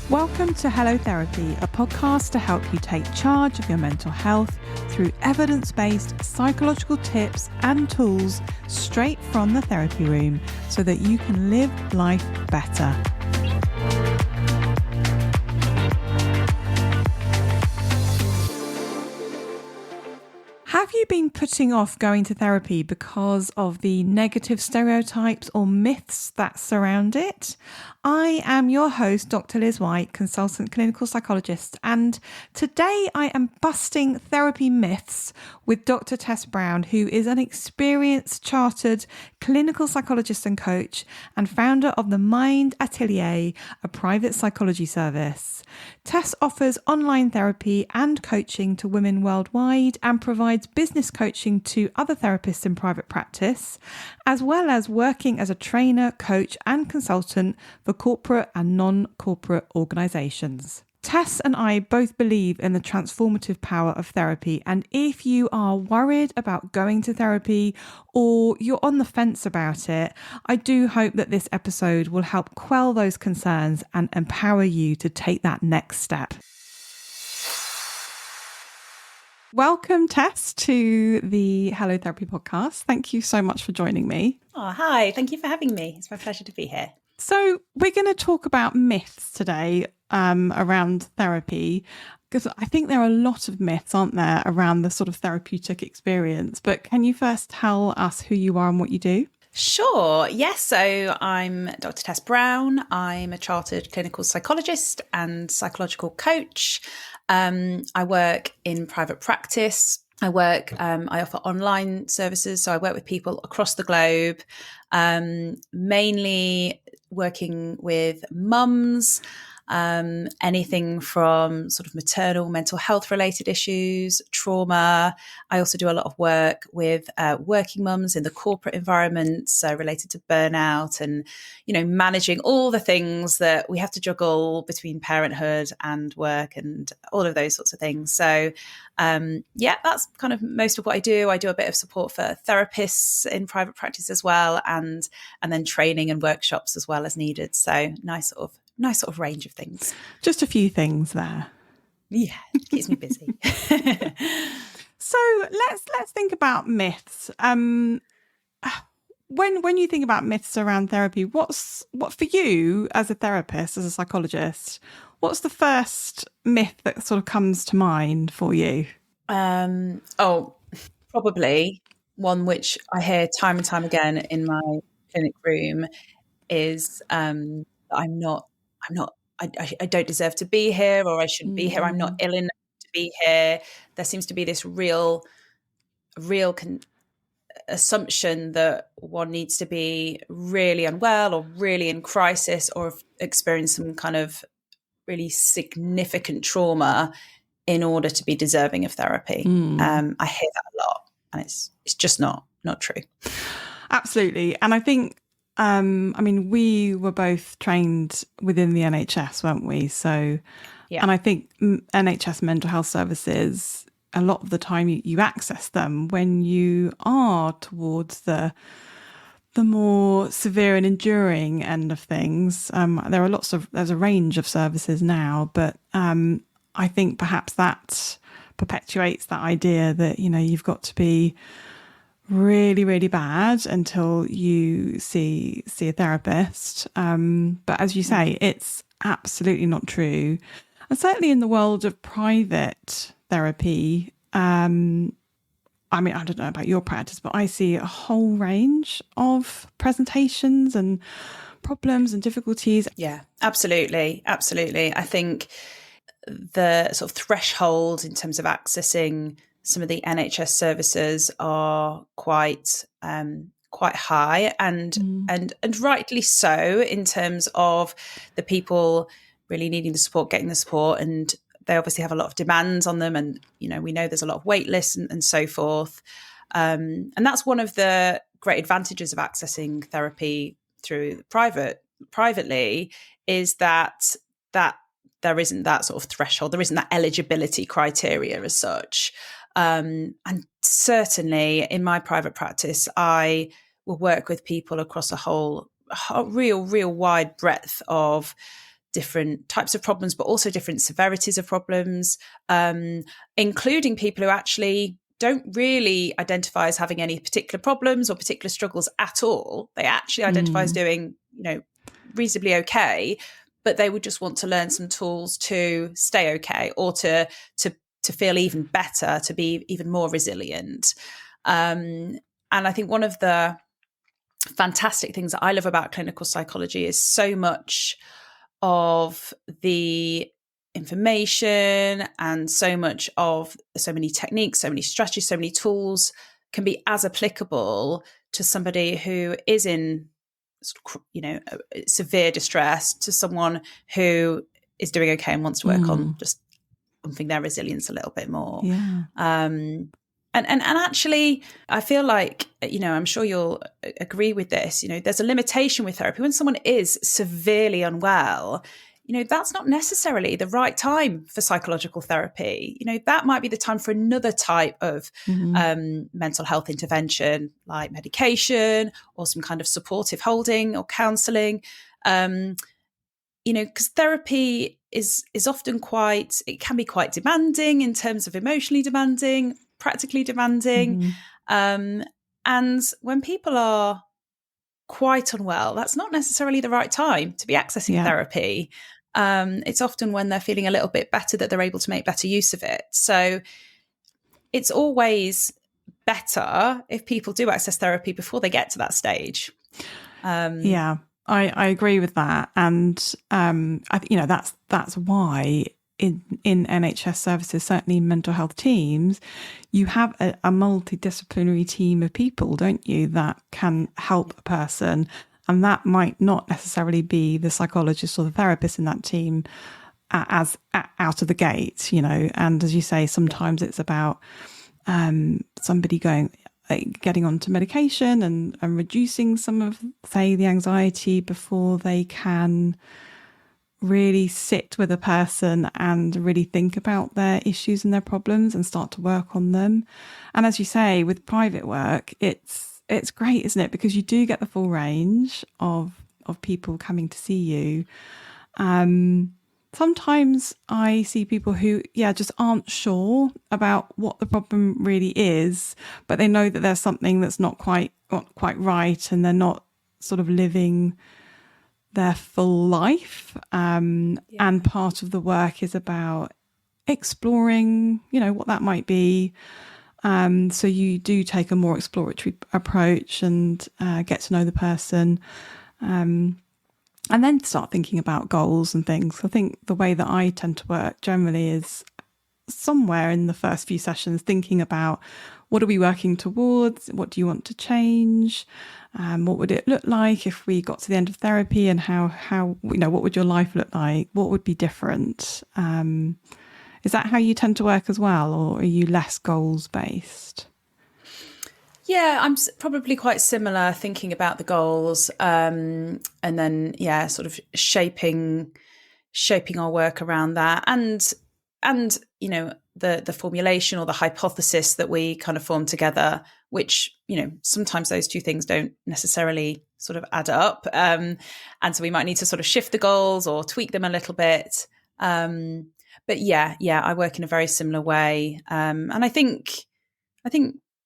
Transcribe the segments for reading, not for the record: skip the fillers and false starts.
Welcome to Hello Therapy, a podcast to help you take charge of your mental health through evidence-based psychological tips and tools straight from the therapy room so that you can live life better. Have you been putting off going to therapy because of the negative stereotypes or myths that surround it? I am your host, Dr. Liz White, consultant clinical psychologist, and today I am busting therapy myths with Dr. Tess Brown, who is an experienced chartered clinical psychologist and coach and founder of the Mind Atelier, a private psychology service. Tess offers online therapy and coaching to women worldwide and provides business coaching to other therapists in private practice, as well as working as a trainer, coach and consultant for corporate and non-corporate organisations. Tess and I both believe in the transformative power of therapy, and if you are worried about going to therapy or you're on the fence about it, I do hope that this episode will help quell those concerns and empower you to take that next step. Welcome, Tess, to the Hello Therapy podcast. Thank you so much for joining me. Oh, hi. Thank you for having me. It's my pleasure to be here. So we're going to talk about myths today around therapy, because I think there are a lot of myths, aren't there, around the sort of therapeutic experience. But can you first tell us who you are and what you do? Sure. Yes. So I'm Dr. Tess Brown. I'm a chartered clinical psychologist and psychological coach. I work in private practice. I offer online services. So I work with people across the globe, mainly working with mums, anything from sort of maternal mental health related issues, trauma. I also do a lot of work with working mums in the corporate environment, so related to burnout and, managing all the things that we have to juggle between parenthood and work and all of those sorts of things. So that's kind of most of what I do. I do a bit of support for therapists in private practice as well, and then training and workshops as well as needed. So nice sort of range of things. Just a few things there. Yeah, keeps me busy. So let's think about myths. When you think about myths around therapy, what for you as a therapist, as a psychologist, what's the first myth that sort of comes to mind for you? Probably one which I hear time and time again in my clinic room is I don't deserve to be here, or I shouldn't be here. I'm not ill enough to be here. There seems to be this real assumption that one needs to be really unwell or really in crisis or experience some kind of really significant trauma in order to be deserving of therapy. I hear that a lot, and it's just not true. Absolutely. And I think we were both trained within the NHS, weren't we? So, yeah. And I think NHS mental health services, a lot of the time you access them when you are towards the more severe and enduring end of things. There's a range of services now, but I think perhaps that perpetuates that idea that, you've got to be really, really bad until you see a therapist. But as you say, it's absolutely not true. And certainly in the world of private therapy, I don't know about your practice, but I see a whole range of presentations and problems and difficulties. Yeah, absolutely. Absolutely. I think the sort of threshold in terms of accessing some of the NHS services are quite high and rightly so, in terms of the people really needing the support, getting the support, and they obviously have a lot of demands on them, and we know there's a lot of wait lists and so forth, and that's one of the great advantages of accessing therapy through privately, is that there isn't that sort of threshold, there isn't that eligibility criteria as such. And certainly in my private practice, I will work with people across a real wide breadth of different types of problems, but also different severities of problems, including people who actually don't really identify as having any particular problems or particular struggles at all. They actually identify as doing, reasonably okay, but they would just want to learn some tools to stay okay, or to feel even better, to be even more resilient. And I think one of the fantastic things that I love about clinical psychology is so much of the information and so many techniques, so many strategies, so many tools can be as applicable to somebody who is in severe distress, to someone who is doing okay and wants to work on just bumping their resilience a little bit more. Yeah. And actually, I feel like, I'm sure you'll agree with this, there's a limitation with therapy. When someone is severely unwell, that's not necessarily the right time for psychological therapy. That might be the time for another type of mental health intervention, like medication or some kind of supportive holding or counselling. Because therapy is often it can be quite demanding in terms of emotionally demanding, practically demanding. And when people are quite unwell, that's not necessarily the right time to be accessing therapy. It's often when they're feeling a little bit better that they're able to make better use of it. So it's always better if people do access therapy before they get to that stage. I agree with that. And, that's why in NHS services, certainly mental health teams, you have a multidisciplinary team of people, don't you, that can help a person. And that might not necessarily be the psychologist or the therapist in that team as out of the gate, And as you say, sometimes it's about somebody getting onto medication and reducing some of, say, the anxiety before they can really sit with a person and really think about their issues and their problems and start to work on them. And as you say, with private work, it's great, isn't it? Because you do get the full range of people coming to see you. Sometimes I see people who, just aren't sure about what the problem really is, but they know that there's something that's not quite right, and they're not sort of living their full life. And part of the work is about exploring, what that might be. So you do take a more exploratory approach and get to know the person. And then start thinking about goals and things. I think the way that I tend to work generally is somewhere in the first few sessions thinking about, what are we working towards? What do you want to change? What would it look like if we got to the end of therapy, and how what would your life look like? What would be different? Is that how you tend to work as well, or are you less goals based? Yeah, I'm probably quite similar, thinking about the goals, and then sort of shaping our work around that, and the formulation or the hypothesis that we kind of form together, which sometimes those two things don't necessarily sort of add up, and so we might need to sort of shift the goals or tweak them a little bit. But I work in a very similar way, and I think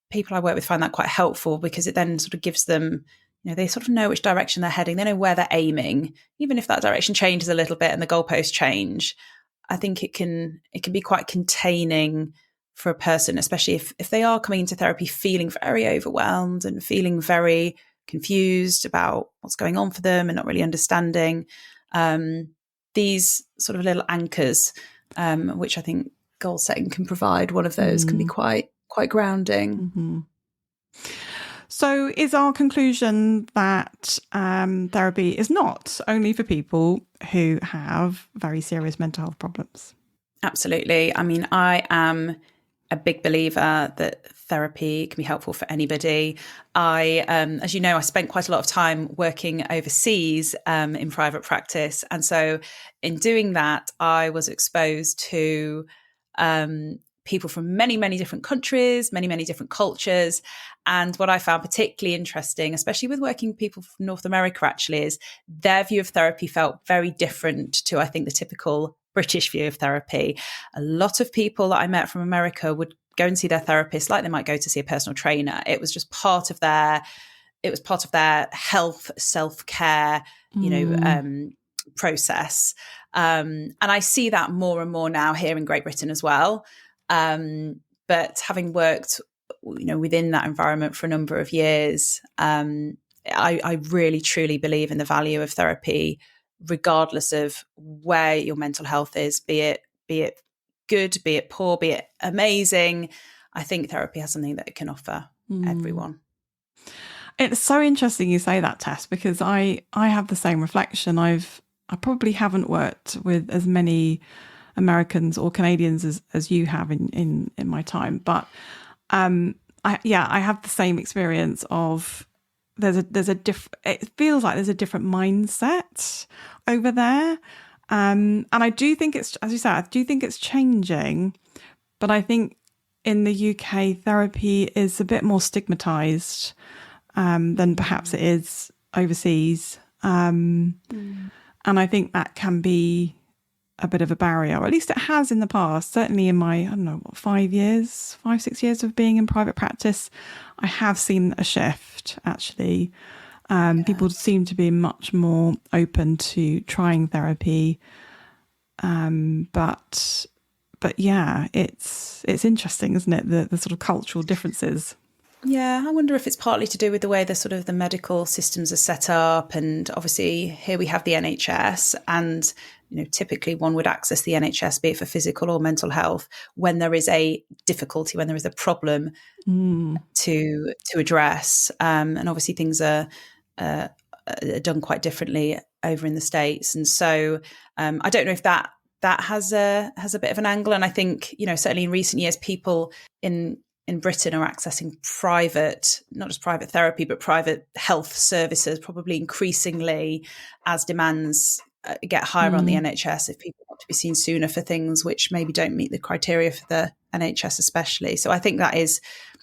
people I work with find that quite helpful, because it then sort of gives them, they sort of know which direction they're heading. They know where they're aiming, even if that direction changes a little bit and the goalposts change. I think it can be quite containing for a person, especially if they are coming into therapy feeling very overwhelmed and feeling very confused about what's going on for them and not really understanding. These sort of little anchors, which I think goal setting can provide, one of those can be quite grounding. So is our conclusion that therapy is not only for people who have very serious mental health problems? Absolutely. I mean, I am a big believer that therapy can be helpful for anybody. As you know, I spent quite a lot of time working overseas in private practice. And so in doing that, I was exposed to people from many, many different countries, many, many different cultures. And what I found particularly interesting, especially with working with people from North America, actually, is their view of therapy felt very different to, I think, the typical British view of therapy. A lot of people that I met from America would go and see their therapist like they might go to see a personal trainer. It was just part of their health, self-care, process. And I see that more and more now here in Great Britain as well. But having worked, within that environment for a number of years, I really truly believe in the value of therapy, regardless of where your mental health is, be it good, be it poor, be it amazing. I think therapy has something that it can offer everyone. It's so interesting you say that, Tess, because I have the same reflection. I probably haven't worked with as many Americans or Canadians as you have in my time, but I have the same experience of there's a different. It feels like there's a different mindset over there, and I do think it's, as you said, I do think it's changing, but I think in the UK therapy is a bit more stigmatized than perhaps it is overseas. And I think that can be a bit of a barrier, or at least it has in the past. Certainly in my, 5, 6 years of being in private practice, I have seen a shift, actually. People seem to be much more open to trying therapy. But yeah, it's interesting, isn't it? The sort of cultural differences. Yeah, I wonder if it's partly to do with the way the medical systems are set up. And obviously here we have the NHS, and typically one would access the NHS, be it for physical or mental health, when there is a difficulty, when there is a problem to address. And obviously things are done quite differently over in the States. And so I don't know if that has a bit of an angle. And I think, certainly in recent years, people in Britain are accessing not just private therapy, but private health services, probably increasingly as demands get higher on the NHS, if people want to be seen sooner for things which maybe don't meet the criteria for the NHS especially. So I think that is,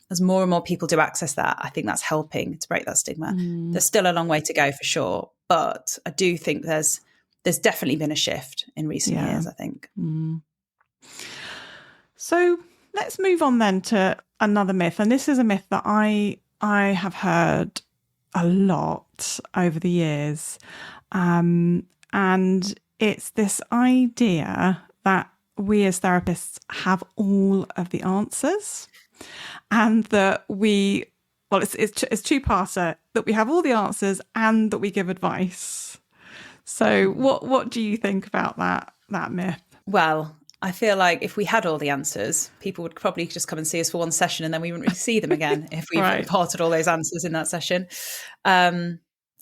as more and more people do access that, I think that's helping to break that stigma. There's still a long way to go for sure, but I do think there's definitely been a shift in recent years, I think. So let's move on then to another myth. And this is a myth that I have heard a lot over the years. And it's this idea that we as therapists have all of the answers, and that it's two-parter, that we have all the answers and that we give advice. So what do you think about that myth? Well, I feel like if we had all the answers, people would probably just come and see us for one session, and then we wouldn't really see them again if we imparted all those answers in that session. I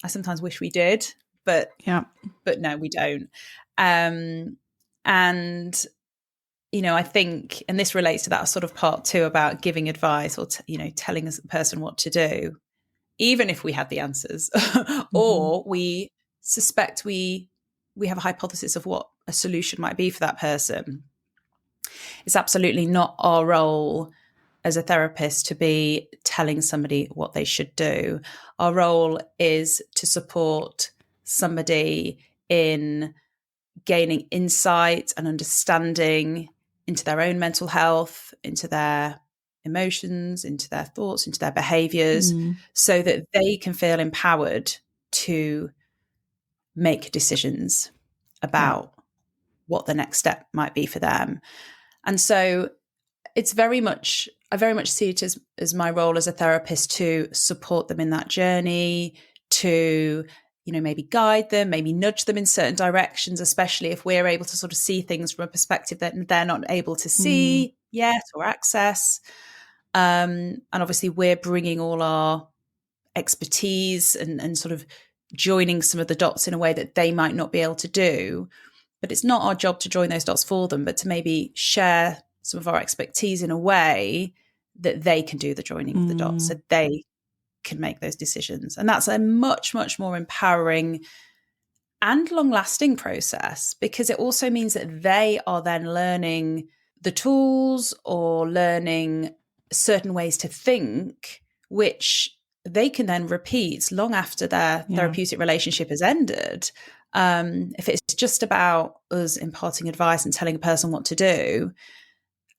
sometimes wish we did, but no, we don't. And I think, and this relates to that sort of part too about giving advice or telling a person what to do, even if we had the answers, or we suspect we have a hypothesis of what a solution might be for that person. It's absolutely not our role as a therapist to be telling somebody what they should do. Our role is to support somebody in gaining insight and understanding into their own mental health, into their emotions, into their thoughts, into their behaviors, so that they can feel empowered to make decisions about what the next step might be for them. And so it's I very much see it as my role as a therapist to support them in that journey, to maybe guide them, maybe nudge them in certain directions, especially if we're able to sort of see things from a perspective that they're not able to see yet or access. And obviously we're bringing all our expertise and sort of joining some of the dots in a way that they might not be able to do. But it's not our job to join those dots for them, but to maybe share some of our expertise in a way that they can do the joining of the dots, so they can make those decisions. And that's a much, much more empowering and long-lasting process, because it also means that they are then learning the tools or learning certain ways to think, which they can then repeat long after their therapeutic relationship has ended. If it's just about us imparting advice and telling a person what to do,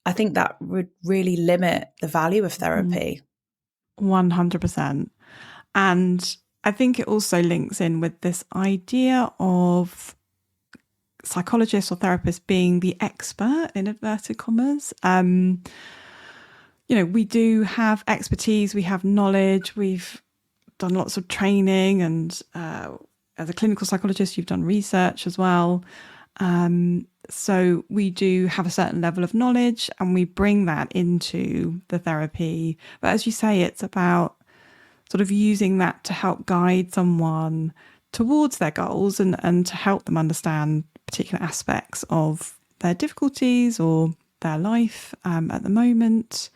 I think that would really limit the value of therapy. 100%. And I think it also links in with this idea of psychologists or therapists being the expert, in inverted commas. We do have expertise, we have knowledge, we've done lots of training, and as a clinical psychologist, you've done research as well. So we do have a certain level of knowledge and we bring that into the therapy. But as you say, it's about sort of using that to help guide someone towards their goals and to help them understand particular aspects of their difficulties or their life at the moment.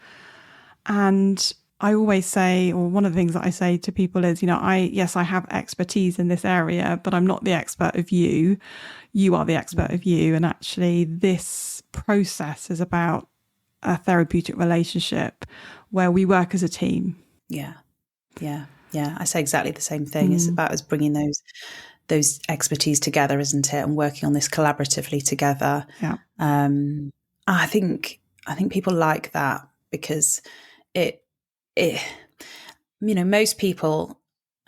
And I always say, or one of the things that I say to people is, I have expertise in this area, but I'm not the expert of you. You are the expert of you. And actually this process is about a therapeutic relationship where we work as a team. Yeah. I say exactly the same thing. It's about us bringing those expertise together, isn't it? And working on this collaboratively together. Yeah. I think people like that because it most people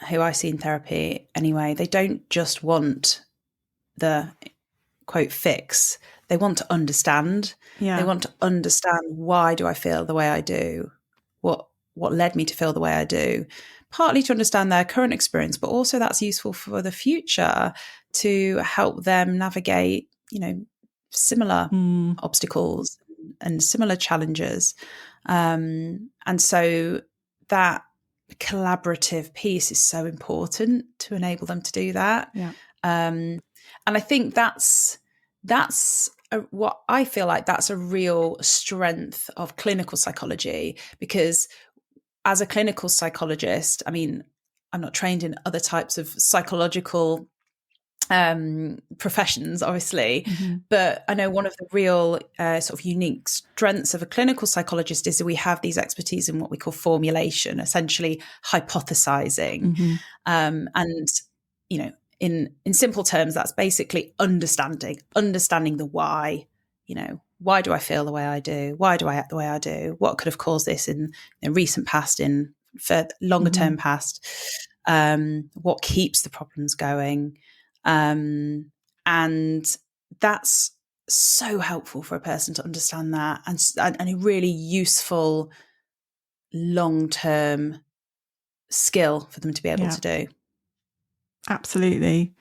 who I see in therapy anyway, they don't just want the quote fix. They want to understand. Yeah. They want to understand, why do I feel the way I do? What led me to feel the way I do? Partly to understand their current experience, but also that's useful for the future to help them navigate, similar obstacles and similar challenges. And so that collaborative piece is so important to enable them to do that. Yeah. And I think that's what I feel like that's a real strength of clinical psychology, because as a clinical psychologist, I mean, I'm not trained in other types of psychological professions, obviously, but I know one of the real sort of unique strengths of a clinical psychologist is that we have these expertise in what we call formulation, essentially hypothesizing. And, in simple terms, that's basically understanding the why. Why do I feel the way I do? Why do I act the way I do? What could have caused this in recent past, in longer term past? What keeps the problems going? And that's so helpful for a person to understand that, and a really useful long-term skill for them to be able to do. Absolutely.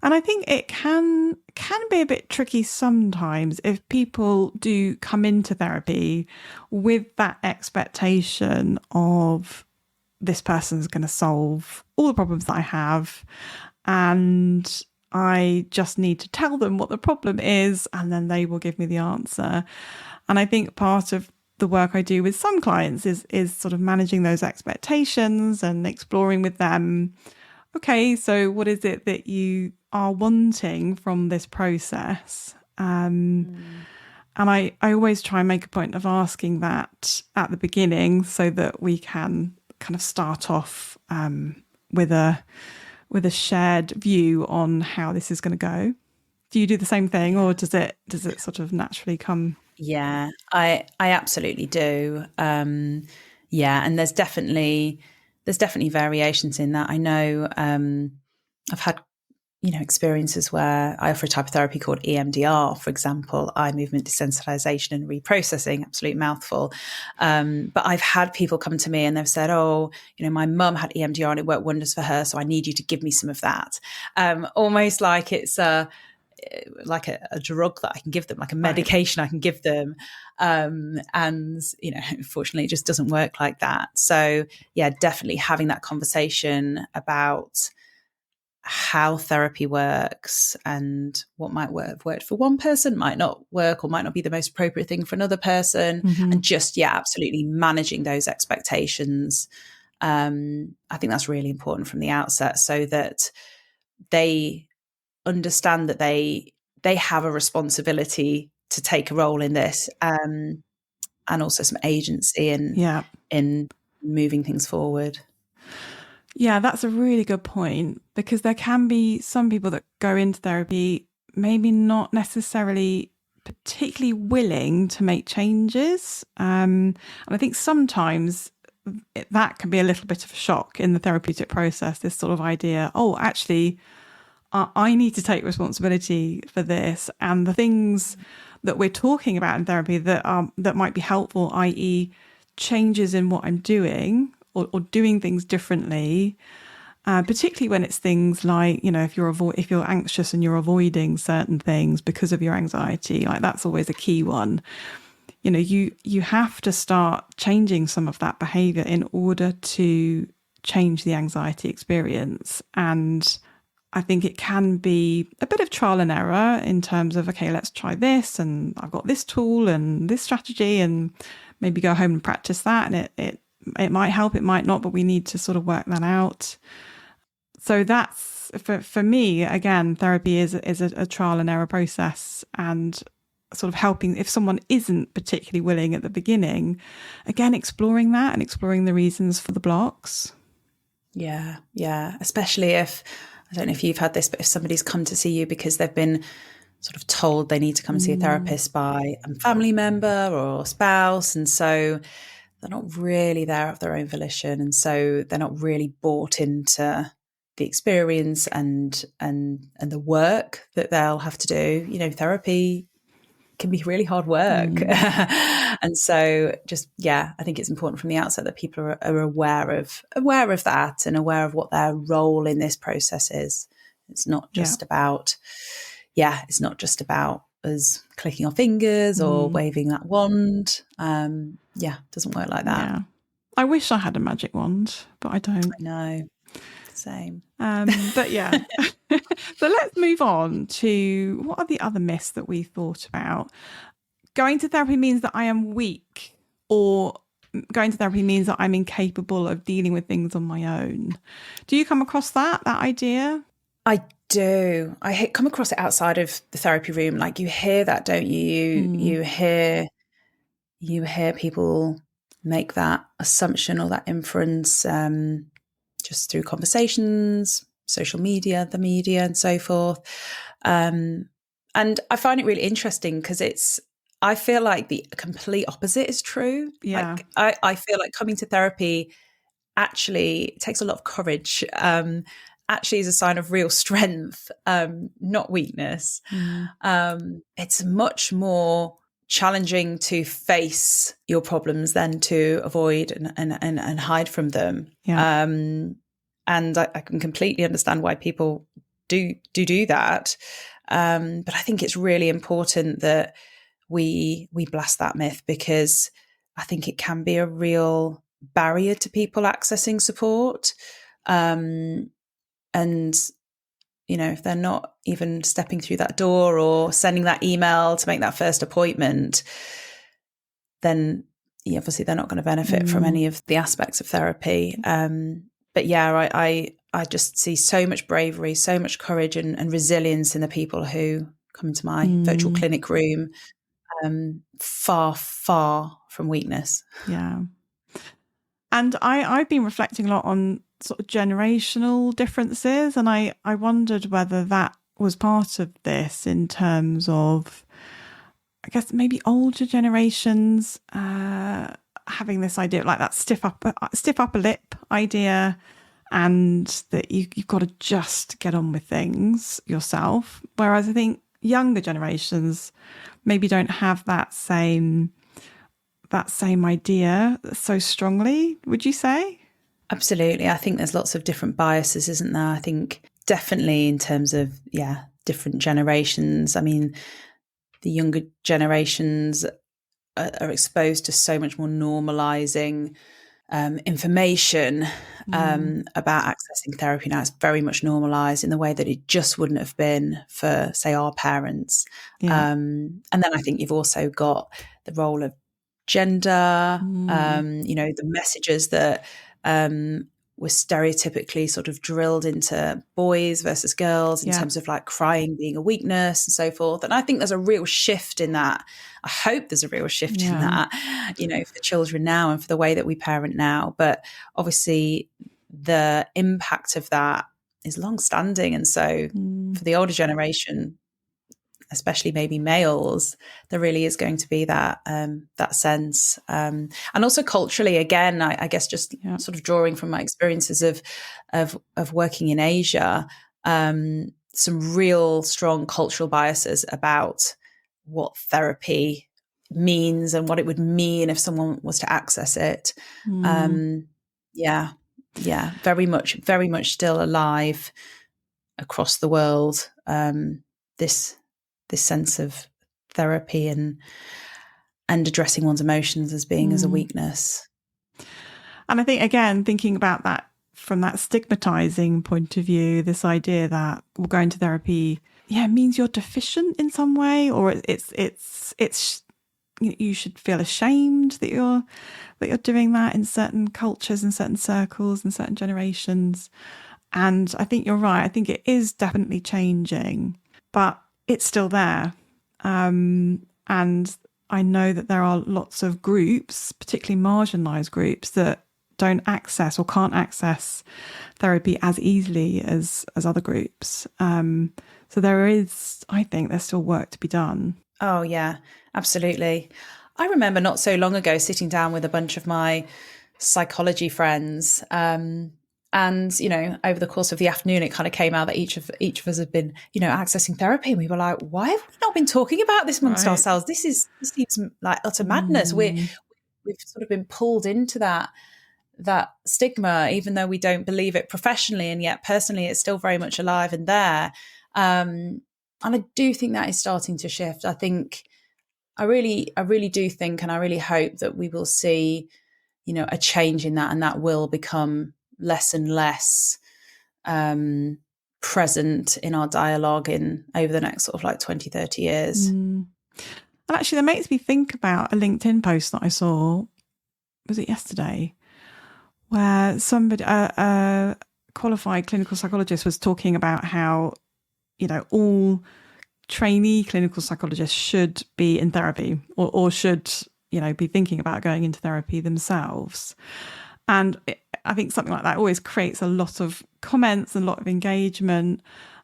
And I think it can be a bit tricky sometimes if people do come into therapy with that expectation of this person's going to solve all the problems that I have, and I just need to tell them what the problem is and then they will give me the answer. And I think part of the work I do with some clients is sort of managing those expectations and exploring with them, okay, so what is it that you are wanting from this process? And I always try and make a point of asking that at the beginning so that we can kind of start off with a shared view on how this is going to go. Do you do the same thing, or does it sort of naturally come? Yeah, I absolutely do. And there's definitely variations in that. I know I've had experiences where I offer a type of therapy called EMDR, for example, eye movement desensitization and reprocessing, absolute mouthful. But I've had people come to me and they've said, my mum had EMDR and it worked wonders for her, so I need you to give me some of that. Almost like it's like a drug that I can give them, like a medication I can give them. And, unfortunately, it just doesn't work like that. So, yeah, definitely having that conversation about how therapy works and what might have worked for one person might not work or might not be the most appropriate thing for another person. And just, absolutely managing those expectations. I think that's really important from the outset so that they understand that they have a responsibility to take a role in this, and also some agency in moving things forward. Yeah, that's a really good point, because there can be some people that go into therapy maybe not necessarily particularly willing to make changes. And I think sometimes that can be a little bit of a shock in the therapeutic process, this sort of idea, oh, actually, I need to take responsibility for this. And the things that we're talking about in therapy that might be helpful, i.e. changes in what I'm doing or doing things differently, particularly when it's things like, if you're anxious and you're avoiding certain things because of your anxiety, like that's always a key one. You have to start changing some of that behavior in order to change the anxiety experience. And I think it can be a bit of trial and error in terms of, okay, let's try this, and I've got this tool and this strategy, and maybe go home and practice that. And it might help, it might not, but we need to sort of work that out. So that's, for me, again, therapy is a trial and error process, and sort of helping if someone isn't particularly willing at the beginning, again, exploring that and exploring the reasons for the blocks. Yeah. Especially if, I don't know if you've had this, but if somebody's come to see you because they've been sort of told they need to come and see a therapist by a family member or spouse, and so they're not really there of their own volition, and so they're not really bought into the experience and the work that they'll have to do. Therapy can be really hard work. And so I think it's important from the outset that people are aware of that and aware of what their role in this process is. It's not just about, it's not just about us clicking our fingers or waving that wand. It doesn't work like that. Yeah. I wish I had a magic wand, but I don't. I know. Same. But yeah. So let's move on to, what are the other myths that we thought about? Going to therapy means that I am weak, or going to therapy means that I'm incapable of dealing with things on my own. Do you come across that idea? I do. I come across it outside of the therapy room. Like, you hear that, don't you? You hear people make that assumption or that inference just through conversations, social media, the media, and so forth. And I find it really interesting because I feel like the complete opposite is true. Yeah. Like, I feel like coming to therapy actually takes a lot of courage. Actually is a sign of real strength, not weakness. It's much more challenging to face your problems than to avoid and hide from them. Yeah. And I can completely understand why people do that. But I think it's really important that we blast that myth, because I think it can be a real barrier to people accessing support. And, if they're not even stepping through that door or sending that email to make that first appointment, then obviously they're not going to benefit from any of the aspects of therapy. But yeah, I just see so much bravery, so much courage and resilience in the people who come into my virtual clinic room, far, far from weakness. Yeah. And I've been reflecting a lot on sort of generational differences, and I wondered whether that was part of this, in terms of, I guess, maybe older generations having this idea, like that stiff upper lip idea, and that you've got to just get on with things yourself. Whereas I think younger generations maybe don't have that same idea so strongly, would you say? Absolutely. I think there's lots of different biases, isn't there? I think definitely in terms of, different generations. I mean, the younger generations are exposed to so much more normalizing information about accessing therapy now. It's very much normalized in the way that it just wouldn't have been for, say, our parents. Yeah. And then I think you've also got the role of gender, the messages that we're stereotypically sort of drilled into boys versus girls in terms of like crying being a weakness and so forth. And I think there's a real shift in that. I hope there's a real shift in that, you know, for children now and for the way that we parent now. But obviously the impact of that is long-standing. And so for the older generation, especially maybe males, there really is going to be that that sense, and also culturally. Again, I guess just sort of drawing from my experiences of working in Asia, some real strong cultural biases about what therapy means and what it would mean if someone was to access it. Very much still alive across the world. This sense of therapy and addressing one's emotions as being as a weakness. And I think, again, thinking about that from that stigmatizing point of view, this idea that going to therapy, means you're deficient in some way, or it's you should feel ashamed that you're doing that in certain cultures, in certain circles, in certain generations. And I think you're right. I think it is definitely changing, but it's still there. And I know that there are lots of groups, particularly marginalised groups, that don't access or can't access therapy as easily as other groups. So I think there's still work to be done. Oh, yeah, absolutely. I remember not so long ago sitting down with a bunch of my psychology friends, and, you know, over the course of the afternoon, it kind of came out that each of us had been, you know, accessing therapy. And we were like, why have we not been talking about this amongst ourselves? This seems like utter madness. We've sort of been pulled into that stigma, even though we don't believe it professionally. And yet personally, it's still very much alive and there. And I do think that is starting to shift. I really do think, and I really hope that we will see, you know, a change in that, and that will become less and less present in our dialogue over the next sort of like 20, 30 years. And actually, that makes me think about a LinkedIn post that I saw, was it yesterday, where somebody, a qualified clinical psychologist, was talking about how, you know, all trainee clinical psychologists should be in therapy or should, you know, be thinking about going into therapy themselves. And I think something like that always creates a lot of comments and a lot of engagement.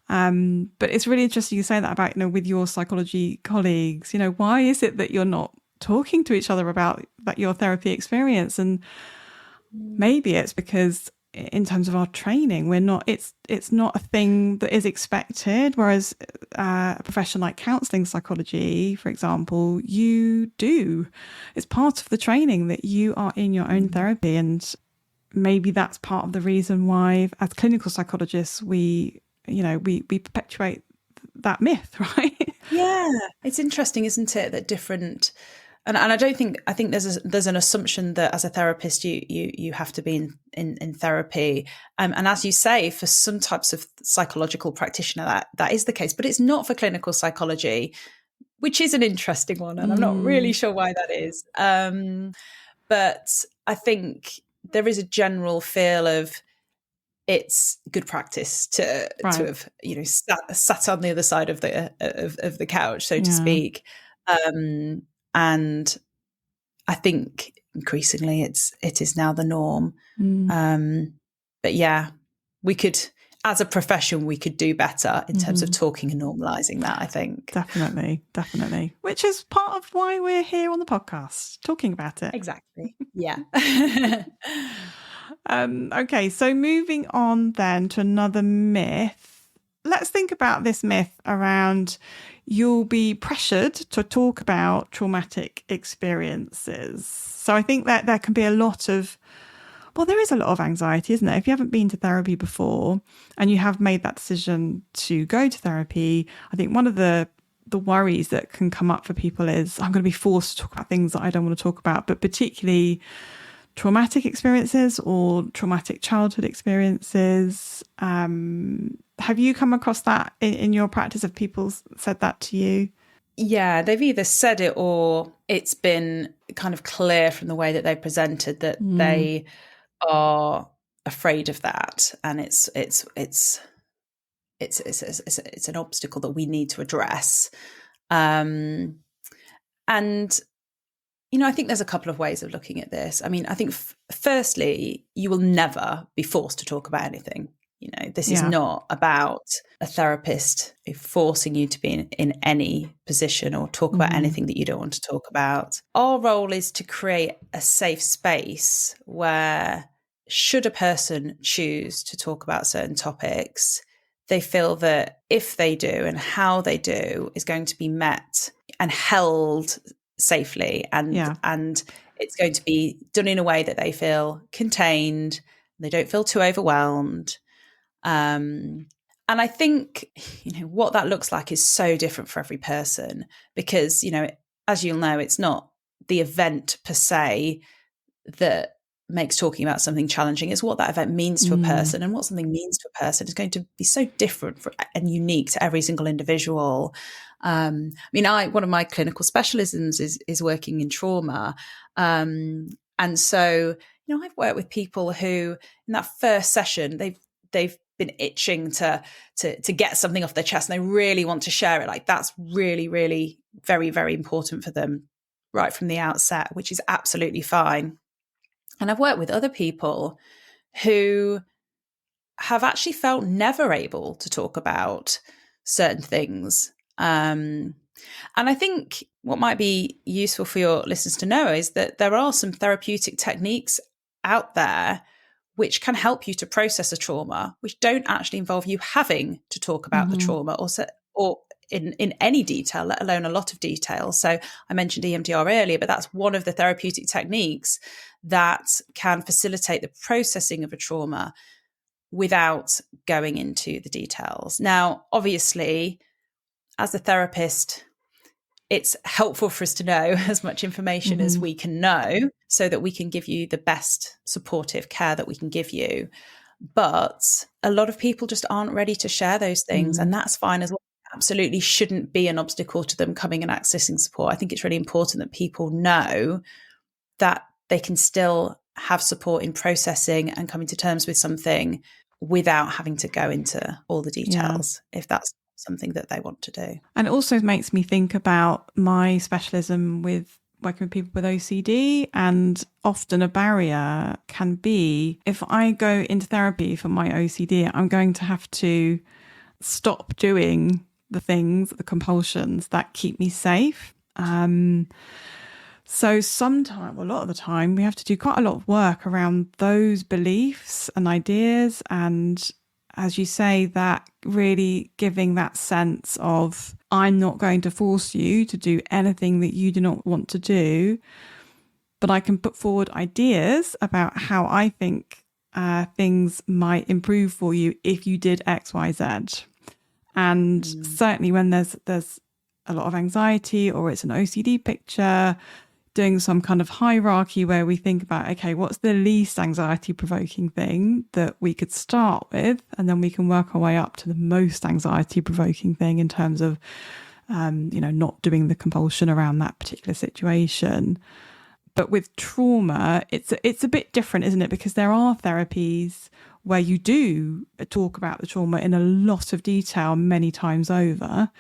But it's really interesting you say that about, you know, with your psychology colleagues, you know, why is it that you're not talking to each other about your therapy experience? And maybe it's because in terms of our training, it's not a thing that is expected. Whereas a profession like counselling psychology, for example, you do. It's part of the training that you are in your own therapy. And maybe that's part of the reason why, as clinical psychologists, we perpetuate that myth, right? Yeah, it's interesting, isn't it, that different. And I think there's an assumption that as a therapist you have to be in therapy, and as you say, for some types of psychological practitioner that is the case, but it's not for clinical psychology, which is an interesting one, and I'm not really sure why that is. But I think there is a general feel of it's good practice to have, you know, sat on the other side of the couch, so to speak. And I think increasingly it is now the norm. But yeah, we could, as a profession, we could do better in terms of talking and normalising that, I think. Definitely. Which is part of why we're here on the podcast, talking about it. Exactly. Yeah. Okay, so moving on then to another myth. Let's think about this myth around you'll be pressured to talk about traumatic experiences. So I think that there can be there is a lot of anxiety, isn't there? If you haven't been to therapy before and you have made that decision to go to therapy, I think one of the worries that can come up for people is, I'm going to be forced to talk about things that I don't want to talk about, but particularly traumatic experiences or traumatic childhood experiences. Have you come across that in your practice? Have people said that to you? Yeah, they've either said it or it's been kind of clear from the way that they presented that they are afraid of that, and it's an obstacle that we need to address. And I think there's a couple of ways of looking at this. I mean, I think firstly, you will never be forced to talk about anything. This is not about a therapist forcing you to be in any position or talk about anything that you don't want to talk about. Our role is to create a safe space where, should a person choose to talk about certain topics, they feel that if they do and how they do is going to be met and held safely, and it's going to be done in a way that they feel contained, they don't feel too overwhelmed. And I think, what that looks like is so different for every person because, as you'll know, it's not the event per se that makes talking about something challenging. It's what that event means to a person, and what something means to a person is going to be so different and unique to every single individual. One of my clinical specialisms is working in trauma. And so, I've worked with people who in that first session, they've been itching to get something off their chest and they really want to share it. Like that's really, really very, very important for them right from the outset, which is absolutely fine. And I've worked with other people who have actually felt never able to talk about certain things. And I think what might be useful for your listeners to know is that there are some therapeutic techniques out there which can help you to process a trauma, which don't actually involve you having to talk about the trauma or in any detail, let alone a lot of detail. So I mentioned EMDR earlier, but that's one of the therapeutic techniques that can facilitate the processing of a trauma without going into the details. Now, obviously, as a therapist, it's helpful for us to know as much information as we can know so that we can give you the best supportive care that we can give you. But a lot of people just aren't ready to share those things, and that's fine as well. Absolutely shouldn't be an obstacle to them coming and accessing support. I think it's really important that people know that they can still have support in processing and coming to terms with something without having to go into all the details, if that's something that they want to do. And it also makes me think about my specialism with working with people with OCD, and often a barrier can be, if I go into therapy for my OCD, I'm going to have to stop doing the things, the compulsions that keep me safe. So sometimes, a lot of the time, we have to do quite a lot of work around those beliefs and ideas. And as you say, that really giving that sense of, I'm not going to force you to do anything that you do not want to do, but I can put forward ideas about how I think things might improve for you if you did X, Y, Z. And certainly when there's a lot of anxiety or it's an OCD picture, doing some kind of hierarchy where we think about, okay, what's the least anxiety provoking thing that we could start with? And then we can work our way up to the most anxiety provoking thing in terms of, not doing the compulsion around that particular situation. But with trauma, it's a bit different, isn't it? Because there are therapies where you do talk about the trauma in a lot of detail many times over.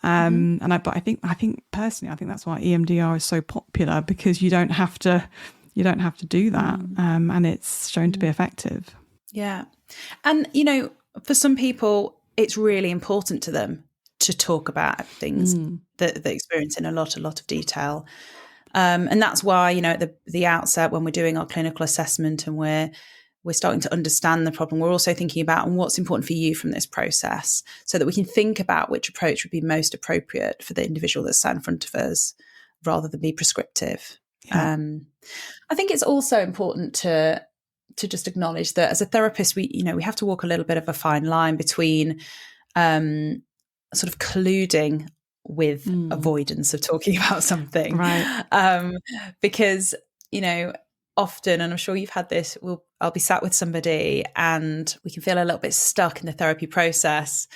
But I think personally, I think that's why EMDR is so popular, because you don't have to do that. And it's shown to be effective. Yeah. And, for some people, it's really important to them to talk about things that they experience in a lot of detail. And that's why, at the outset, when we're doing our clinical assessment and we're starting to understand the problem, we're also thinking about what's important for you from this process, so that we can think about which approach would be most appropriate for the individual that's sat in front of us, rather than be prescriptive. Yeah. I think it's also important to just acknowledge that as a therapist, we have to walk a little bit of a fine line between sort of colluding with avoidance of talking about something, right? Because often, and I'm sure you've had this, I'll be sat with somebody and we can feel a little bit stuck in the therapy process,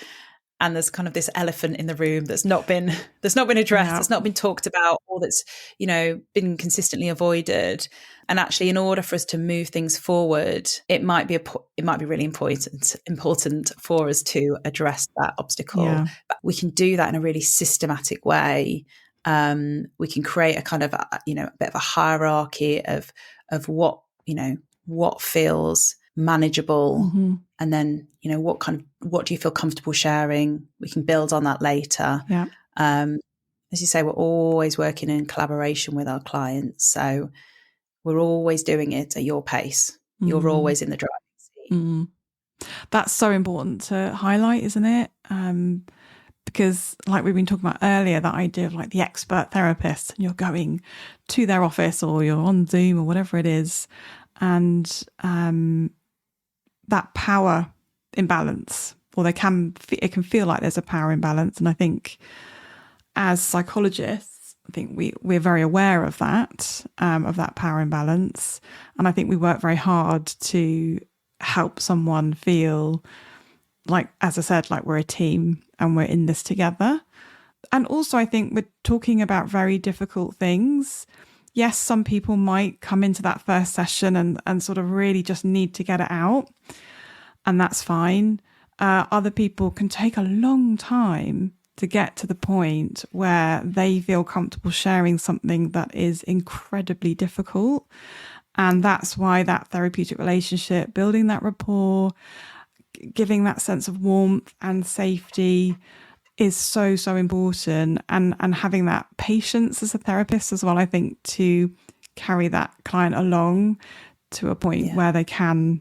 and there's kind of this elephant in the room that's not been addressed, that's not been talked about, or that's, you know, been consistently avoided. And actually, in order for us to move things forward, it might be really important for us to address that obstacle. Yeah. But we can do that in a really systematic way. We can create a kind of a bit of a hierarchy of what feels manageable, Mm-hmm. and then what do you feel comfortable sharing. We can build on that later. Yeah. As you say, we're always working in collaboration with our clients, so we're always doing it at your pace. You're always in the driving seat. That's so important to highlight, isn't it? Because like we've been talking about earlier, that idea of like the expert therapist, and you're going to their office or you're on Zoom or whatever it is, and that power imbalance, or it can feel like there's a power imbalance. And I think as psychologists, I think we're very aware of that power imbalance. And I think we work very hard to help someone feel like, as I said, like we're a team and we're in this together. And also I think we're talking about very difficult things. Yes, some people might come into that first session and sort of really just need to get it out, and that's fine. Other people can take a long time to get to the point where they feel comfortable sharing something that is incredibly difficult. And that's why that therapeutic relationship, building that rapport, giving that sense of warmth and safety is so, so important. And having that patience as a therapist as well, I think, to carry that client along to a point where they can,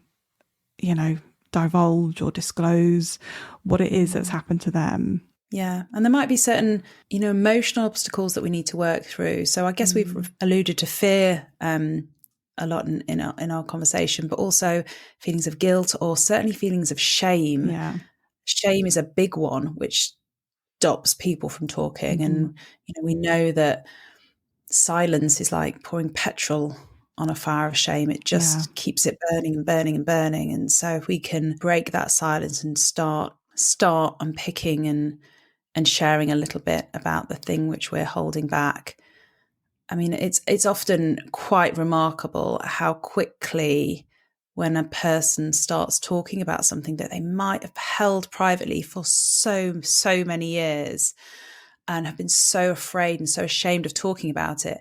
divulge or disclose what it is that's happened to them. Yeah. And there might be certain, emotional obstacles that we need to work through. So I guess we've alluded to fear a lot in our conversation, but also feelings of guilt, or certainly feelings of shame. Yeah. Shame is a big one, which stops people from talking. And, we know that silence is like pouring petrol on a fire of shame. It just keeps it burning and burning and burning. And so if we can break that silence and start unpicking and sharing a little bit about the thing which we're holding back, I mean, it's often quite remarkable how quickly, when a person starts talking about something that they might have held privately for so many years and have been so afraid and so ashamed of talking about it.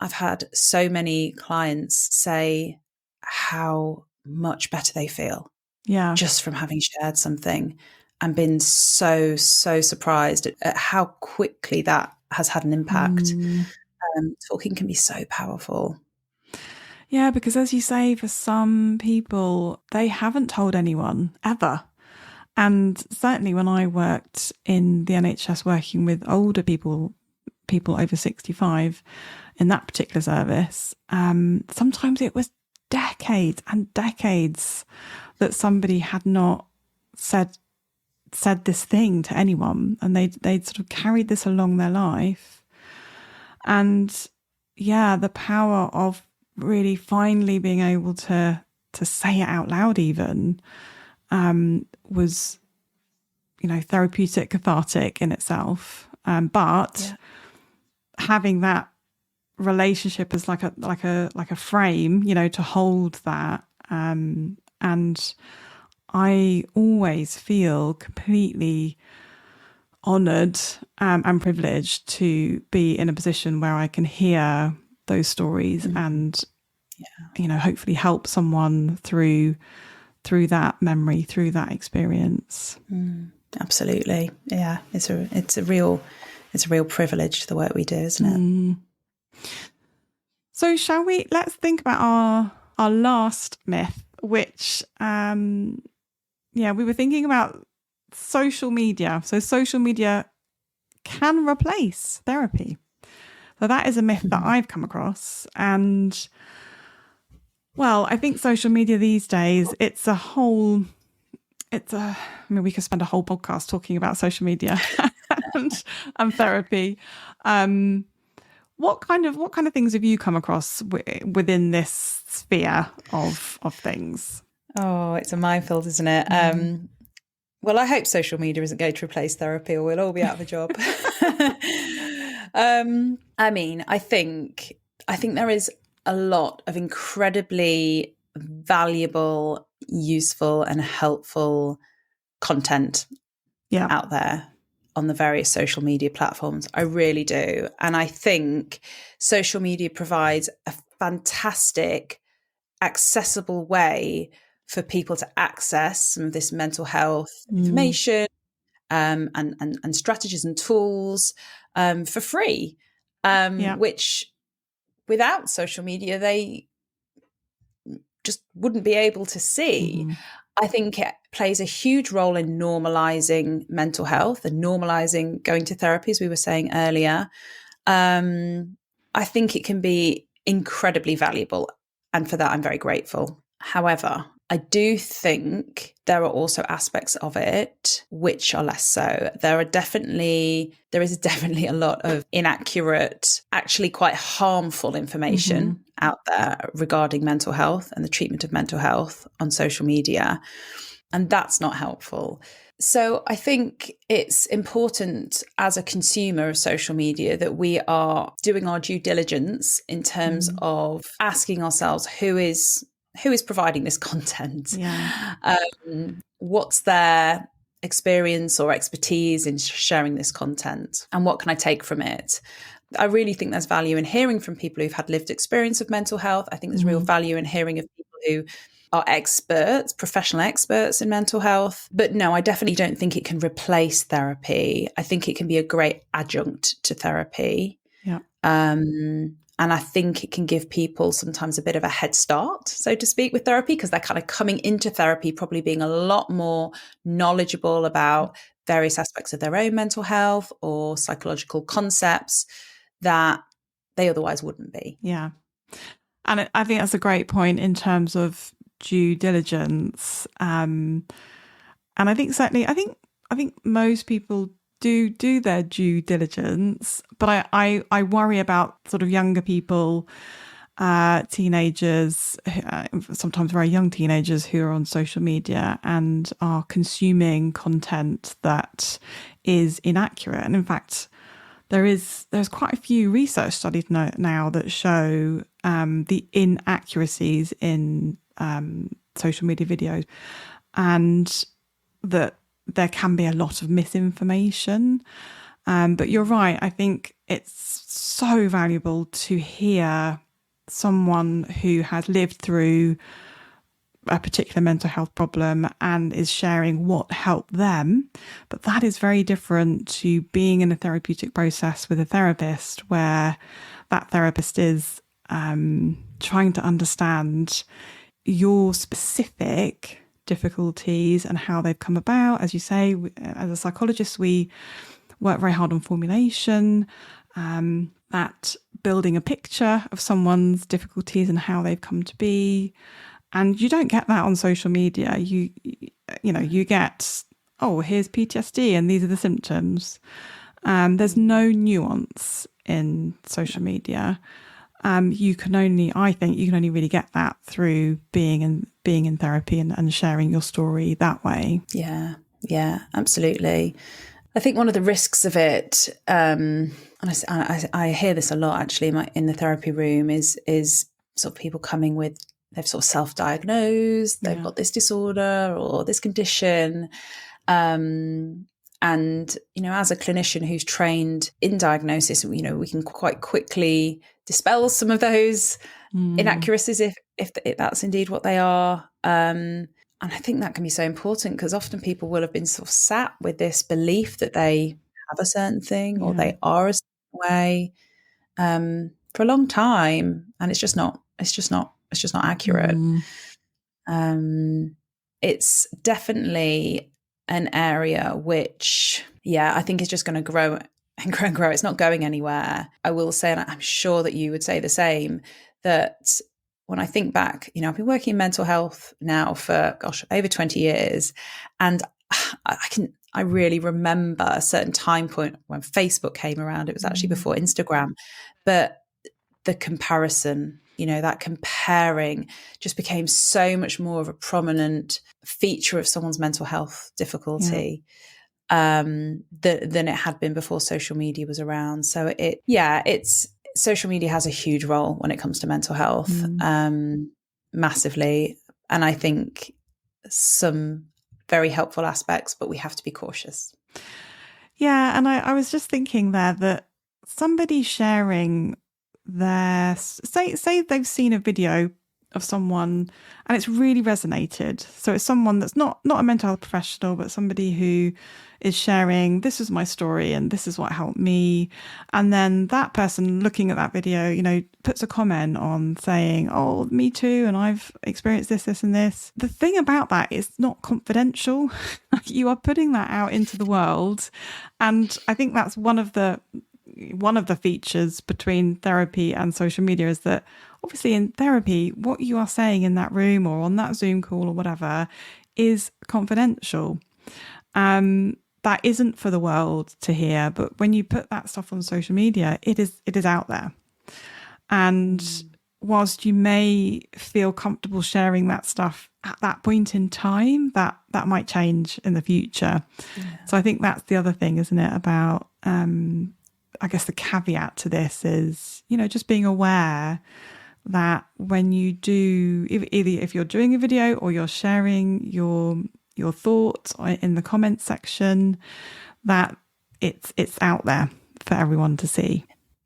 I've had so many clients say how much better they feel just from having shared something, and been so surprised at how quickly that has had an impact. Talking can be so powerful. Yeah, because as you say, for some people, they haven't told anyone ever. And certainly when I worked in the NHS working with older people over 65 in that particular service, sometimes it was decades and decades that somebody had not said this thing to anyone, and they'd sort of carried this along their life. And the power of really finally being able to say it out loud even was, therapeutic, cathartic in itself. But having that relationship as like a frame, to hold that. And I always feel completely honoured and privileged to be in a position where I can hear those stories and, hopefully help someone through that memory, through that experience. Absolutely. Yeah. It's a real privilege, the work we do, isn't it? So let's think about our last myth, which, we were thinking about social media. So social media can replace therapy. So that is a myth that I've come across. And I think social media these days, we could spend a whole podcast talking about social media and therapy. What kind of things have you come across within this sphere of things? Oh, it's a minefield, isn't it? Well, I hope social media isn't going to replace therapy, or we'll all be out of a job. I mean, I think there is a lot of incredibly valuable, useful, and helpful content out there on the various social media platforms. I really do. And I think social media provides a fantastic, accessible way for people to access some of this mental health information and strategies and tools for free, which without social media, they just wouldn't be able to see. I think it plays a huge role in normalizing mental health and normalizing going to therapy, as we were saying earlier. I think it can be incredibly valuable. And for that, I'm very grateful. However, I do think there are also aspects of it which are less so. There is definitely a lot of inaccurate, actually quite harmful information out there regarding mental health and the treatment of mental health on social media. And that's not helpful. So I think it's important as a consumer of social media that we are doing our due diligence in terms of asking ourselves who is providing this content. What's their experience or expertise in sharing this content, and what can I take from it? I really think there's value in hearing from people who've had lived experience of mental health. I think there's real value in hearing of people who are experts, professional experts in mental health. But no, I definitely don't think it can replace therapy. I think it can be a great adjunct to therapy. And I think it can give people sometimes a bit of a head start, so to speak, with therapy, because they're kind of coming into therapy probably being a lot more knowledgeable about various aspects of their own mental health or psychological concepts that they otherwise wouldn't be. Yeah. And I think that's a great point in terms of due diligence. And I think certainly, I think most people do their due diligence, but I worry about sort of younger people, teenagers, sometimes very young teenagers who are on social media and are consuming content that is inaccurate. And in fact, there's quite a few research studies now that show the inaccuracies in social media videos, and that there can be a lot of misinformation. But you're right. I think it's so valuable to hear someone who has lived through a particular mental health problem and is sharing what helped them. But that is very different to being in a therapeutic process with a therapist, where that therapist is trying to understand your specific difficulties and how they've come about. As you say, as a psychologist, we work very hard on formulation, that building a picture of someone's difficulties and how they've come to be. And you don't get that on social media. You get, oh, here's PTSD and these are the symptoms. There's no nuance in social media. You can only really get that through being in therapy and sharing your story that way. Yeah, absolutely. I think one of the risks of it, and I hear this a lot actually in the therapy room, is sort of people coming with, they've sort of self-diagnosed, they've got this disorder or this condition. And, as a clinician who's trained in diagnosis, we can quite quickly dispel some of those inaccuracies if that's indeed what they are. And I think that can be so important, because often people will have been sort of sat with this belief that they have a certain thing or they are a certain way for a long time, and it's just not accurate. It's definitely an area which, I think is just going to grow and grow and grow. It's not going anywhere. I will say, and I'm sure that you would say the same, that when I think back, I've been working in mental health now for, over 20 years. And I really remember a certain time point when Facebook came around. It was actually before Instagram, but the comparison that comparing just became so much more of a prominent feature of someone's mental health difficulty than it had been before social media was around. So social media has a huge role when it comes to mental health, massively. And I think some very helpful aspects, but we have to be cautious. Yeah. And I was just thinking there that somebody sharing say they've seen a video of someone and it's really resonated. So it's someone that's not a mental health professional, but somebody who is sharing, this is my story and this is what helped me. And then that person looking at that video, puts a comment on saying, oh, me too. And I've experienced this, this and this. The thing about that is not confidential. You are putting that out into the world. And I think that's one of the features between therapy and social media is that obviously in therapy, what you are saying in that room or on that Zoom call or whatever is confidential. That isn't for the world to hear. But when you put that stuff on social media, it is out there. And whilst you may feel comfortable sharing that stuff at that point in time, that might change in the future. Yeah. So I think that's the other thing, isn't it, about I guess the caveat to this is, just being aware that when you do, if you're doing a video or you're sharing your thoughts in the comments section, that it's out there for everyone to see.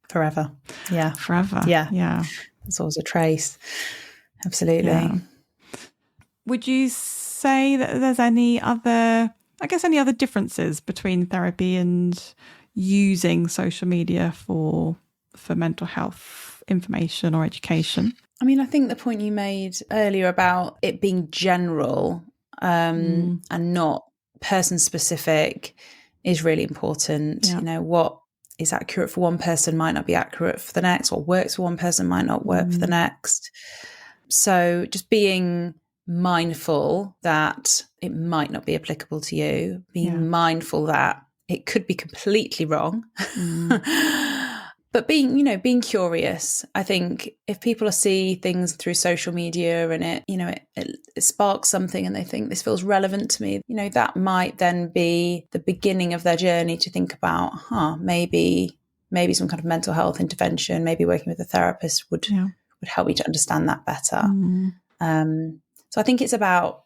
Forever. Yeah. Forever. Yeah. Yeah. It's always a trace. Absolutely. Yeah. Would you say that there's any other differences between therapy and using social media for mental health information or education? I mean, I think the point you made earlier about it being general and not person specific is really important. Yeah. What is accurate for one person might not be accurate for the next. What works for one person might not work for the next. So just being mindful that it might not be applicable to you, being mindful that it could be completely wrong. But being curious. I think if people see things through social media and it sparks something and they think this feels relevant to me, that might then be the beginning of their journey to think about, maybe some kind of mental health intervention, maybe working with a therapist would help me to understand that better. So I think it's about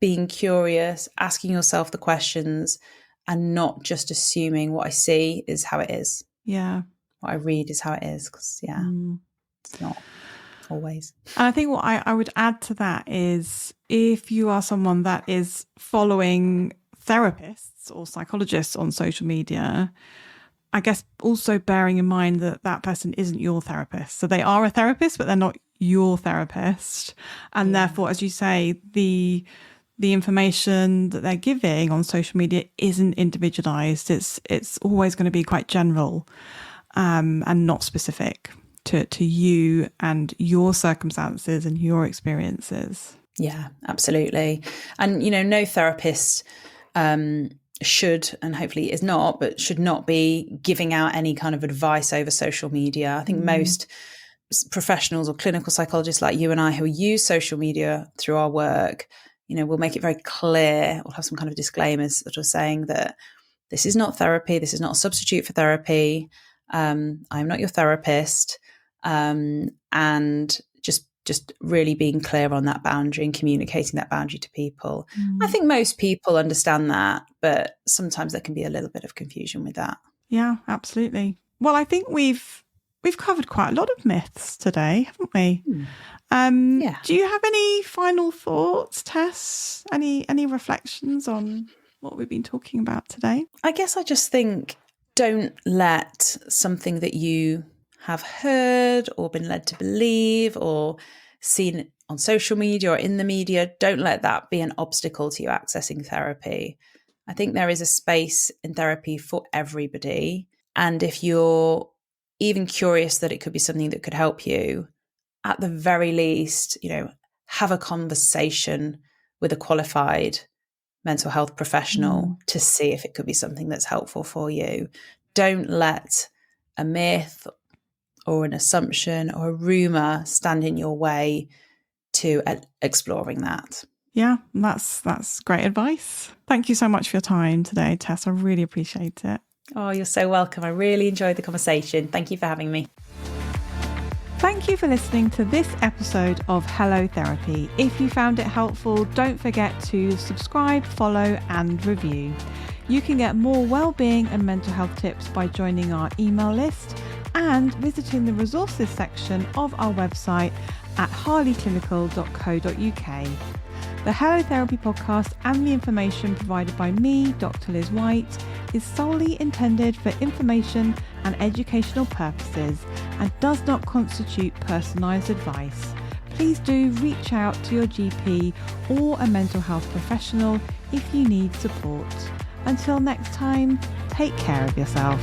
being curious, asking yourself the questions, and not just assuming what I see is how it is. Yeah. What I read is how it is, because it's not always. And I think what I would add to that is, if you are someone that is following therapists or psychologists on social media, I guess also bearing in mind that that person isn't your therapist. So they are a therapist, but they're not your therapist. And therefore, as you say, the information that they're giving on social media isn't individualized. It's always going to be quite general. And not specific to you and your circumstances and your experiences. Yeah, absolutely. And, no therapist should, and hopefully is not, but should not be giving out any kind of advice over social media. I think most professionals or clinical psychologists like you and I who use social media through our work, we'll make it very clear, we'll have some kind of disclaimers sort of saying that this is not therapy, this is not a substitute for therapy. I'm not your therapist, and just really being clear on that boundary and communicating that boundary to people. I think most people understand that, but sometimes there can be a little bit of confusion with that. Yeah, absolutely. Well, I think we've covered quite a lot of myths today, haven't we? Do you have any final thoughts, Tess? Any reflections on what we've been talking about today? I guess I just think, don't let something that you have heard or been led to believe or seen on social media or in the media, don't let that be an obstacle to you accessing therapy. I think there is a space in therapy for everybody. And if you're even curious that it could be something that could help you, at the very least, have a conversation with a qualified mental health professional to see if it could be something that's helpful for you. Don't let a myth or an assumption or a rumour stand in your way to exploring that. Yeah, that's great advice. Thank you so much for your time today, Tess. I really appreciate it. Oh, you're so welcome. I really enjoyed the conversation. Thank you for having me. Thank you for listening to this episode of Hello Therapy. If you found it helpful, don't forget to subscribe, follow and review. You can get more wellbeing and mental health tips by joining our email list and visiting the resources section of our website at harleyclinical.co.uk. The Hello Therapy podcast and the information provided by me, Dr. Liz White, is solely intended for information and educational purposes and does not constitute personalised advice. Please do reach out to your GP or a mental health professional if you need support. Until next time, take care of yourself.